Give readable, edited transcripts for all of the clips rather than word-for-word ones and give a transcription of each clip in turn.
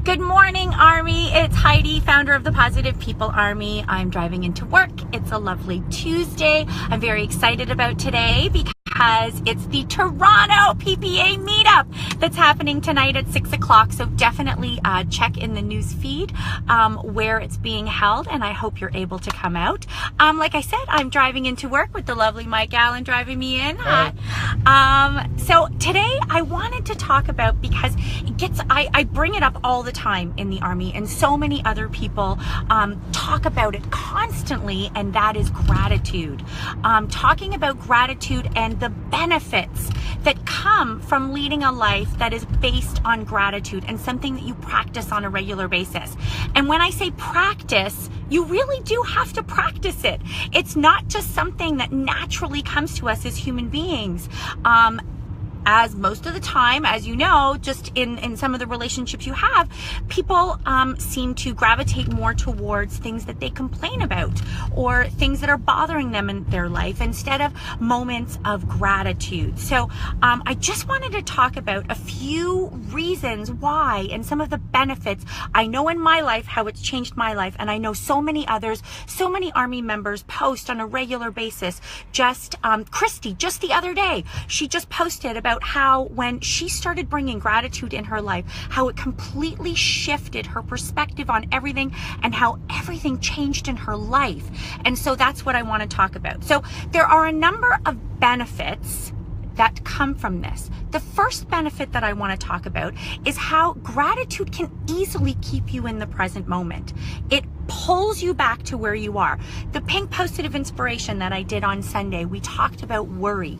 Good morning, Army. It's Heidi, founder of the Positive People Army. I'm driving into work. It's a lovely Tuesday. I'm very excited about today because it's the Toronto PPA meetup that's happening tonight at 6 o'clock. So definitely check in the news feed where it's being held, and I hope you're able to come out. Like I said, I'm driving into work with the lovely Heidi Allen driving me in. So today I wanted to talk about, because I bring it up all the time in the Army, and so many other people talk about it constantly, and that is gratitude. Talking about gratitude and the benefits that come from leading a life that is based on gratitude and something that you practice on a regular basis. And when I say practice, you really do have to practice it. It's not just something that naturally comes to us as human beings. As most of the time, as you know, just in some of the relationships you have, people seem to gravitate more towards things that they complain about or things that are bothering them in their life instead of moments of gratitude. So I just wanted to talk about a few reasons why and some of the benefits I know in my life, how it's changed my life. And I know so many others, so many Army members post on a regular basis. Just Christy, just the other day, she just posted about how when she started bringing gratitude in her life, how it completely shifted her perspective on everything and how everything changed in her life. And so that's what I want to talk about. So there are a number of benefits that come from this. The first benefit that I want to talk about is how gratitude can easily keep you in the present moment. It pulls you back to where you are. The Pink Positive Inspiration that I did on Sunday, we talked about worry.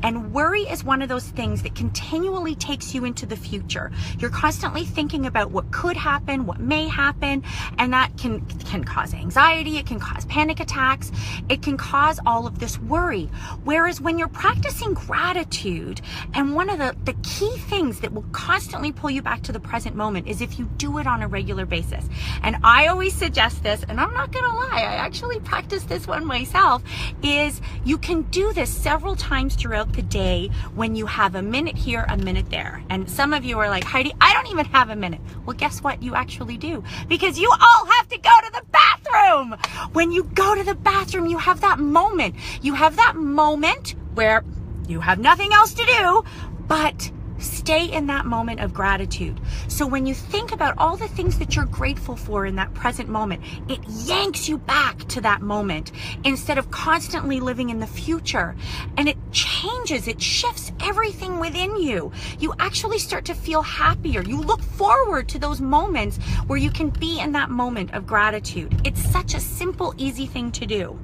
And worry is one of those things that continually takes you into the future. You're constantly thinking about what could happen, what may happen, and that can cause anxiety, it can cause panic attacks, it can cause all of this worry. Whereas when you're practicing gratitude, and one of the key things that will constantly pull you back to the present moment is if you do it on a regular basis. And I always suggest this, and I'm not gonna lie, I actually practice this one myself, is you can do this several times throughout the day when you have a minute here, a minute there. And some of you are like, Heidi, I don't even have a minute. Well, guess what? You actually do, because you all have to go to the bathroom. When you go to the bathroom, you have that moment. You have that moment where you have nothing else to do but stay in that moment of gratitude. So when you think about all the things that you're grateful for in that present moment, it yanks you back to that moment instead of constantly living in the future. And it changes, it shifts everything within you. You actually start to feel happier. You look forward to those moments where you can be in that moment of gratitude. It's such a simple, easy thing to do.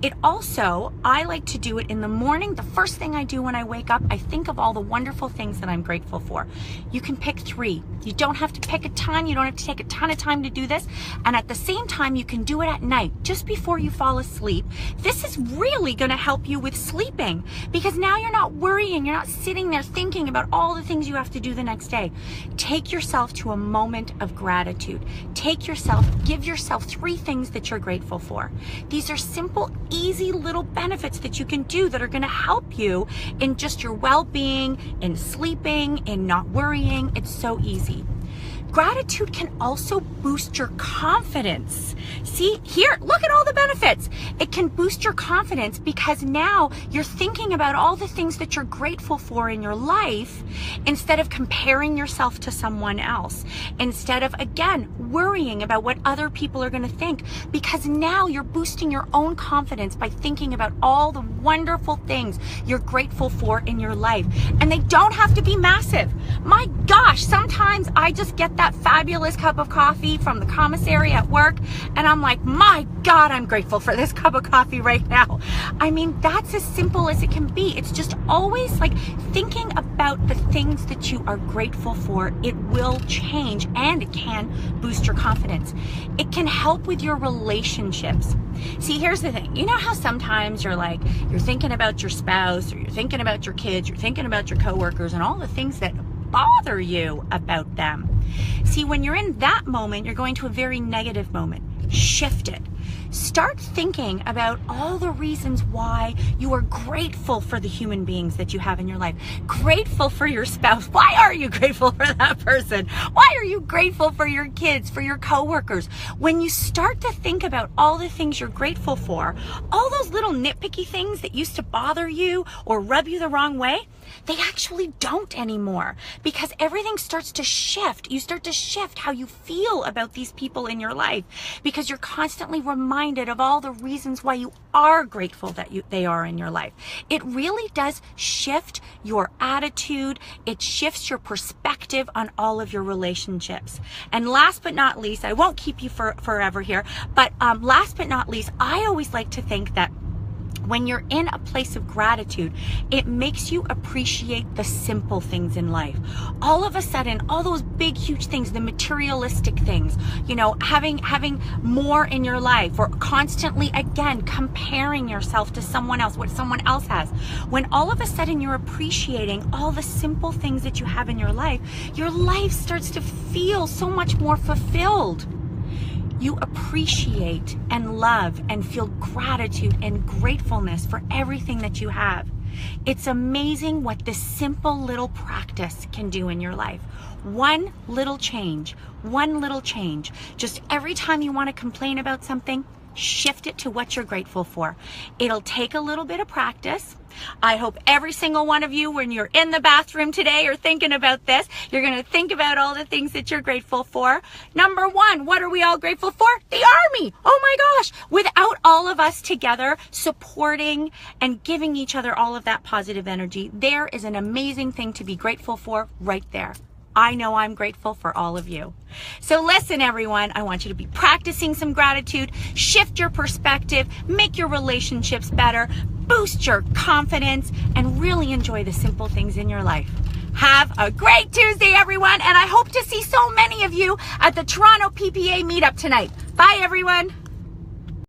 It also, I like to do it in the morning. The first thing I do when I wake up, I think of all the wonderful things that I'm grateful for. You can pick 3. You don't have to pick a ton. You don't have to take a ton of time to do this. And at the same time, you can do it at night, just before you fall asleep. This is really going to help you with sleeping, because now you're not worrying. You're not sitting there thinking about all the things you have to do the next day. Take yourself to a moment of gratitude. Give yourself 3 things that you're grateful for. These are simple, easy little benefits that you can do that are going to help you in just your well-being, in sleeping, in not worrying. It's so easy. Gratitude can also boost your confidence. See, here, look at all the benefits. It can boost your confidence because now you're thinking about all the things that you're grateful for in your life instead of comparing yourself to someone else. Instead of, again, worrying about what other people are going to think, because now you're boosting your own confidence by thinking about all the wonderful things you're grateful for in your life. And they don't have to be massive. My gosh, sometimes I just get that fabulous cup of coffee from the commissary at work, and I'm like, my God, I'm grateful for this cup of coffee right now. I mean, that's as simple as it can be. It's just always like thinking about the things that you are grateful for. It will change, and it can boost your confidence. It can help with your relationships. See, here's the thing. You know how sometimes you're thinking about your spouse, or you're thinking about your kids, you're thinking about your coworkers and all the things that bother you about them. See, when you're in that moment, you're going to a very negative moment. Shift it. start thinking about all the reasons why you are grateful for the human beings that you have in your life. Grateful for your spouse. Why are you grateful for that person? Why are you grateful for your kids, for your coworkers? When you start to think about all the things you're grateful for, all those little nitpicky things that used to bother you or rub you the wrong way, they actually don't anymore, because everything starts to shift. You start to shift how you feel about these people in your life, because you're constantly reminded of all the reasons why you are grateful that they are in your life. It really does shift your attitude. It shifts your perspective on all of your relationships. And last but not least, I won't keep you forever here, but last but not least, I always like to think that when you're in a place of gratitude, it makes you appreciate the simple things in life. All of a sudden, all those big, huge things, the materialistic things, you know, having more in your life, or constantly, again, comparing yourself to someone else, what someone else has. When all of a sudden you're appreciating all the simple things that you have in your life starts to feel so much more fulfilled. You appreciate and love and feel gratitude and gratefulness for everything that you have. It's amazing what this simple little practice can do in your life. One little change, just every time you want to complain about something, shift it to what you're grateful for. It'll take a little bit of practice. I hope every single one of you, when you're in the bathroom today or thinking about this, you're going to think about all the things that you're grateful for. Number one, what are we all grateful for? The Army. Oh my gosh. Without all of us together supporting and giving each other all of that positive energy, there is an amazing thing to be grateful for right there. I know I'm grateful for all of you. So listen, everyone, I want you to be practicing some gratitude, shift your perspective, make your relationships better, boost your confidence, and really enjoy the simple things in your life. Have a great Tuesday, everyone, and I hope to see so many of you at the Toronto PPA meetup tonight. Bye, everyone.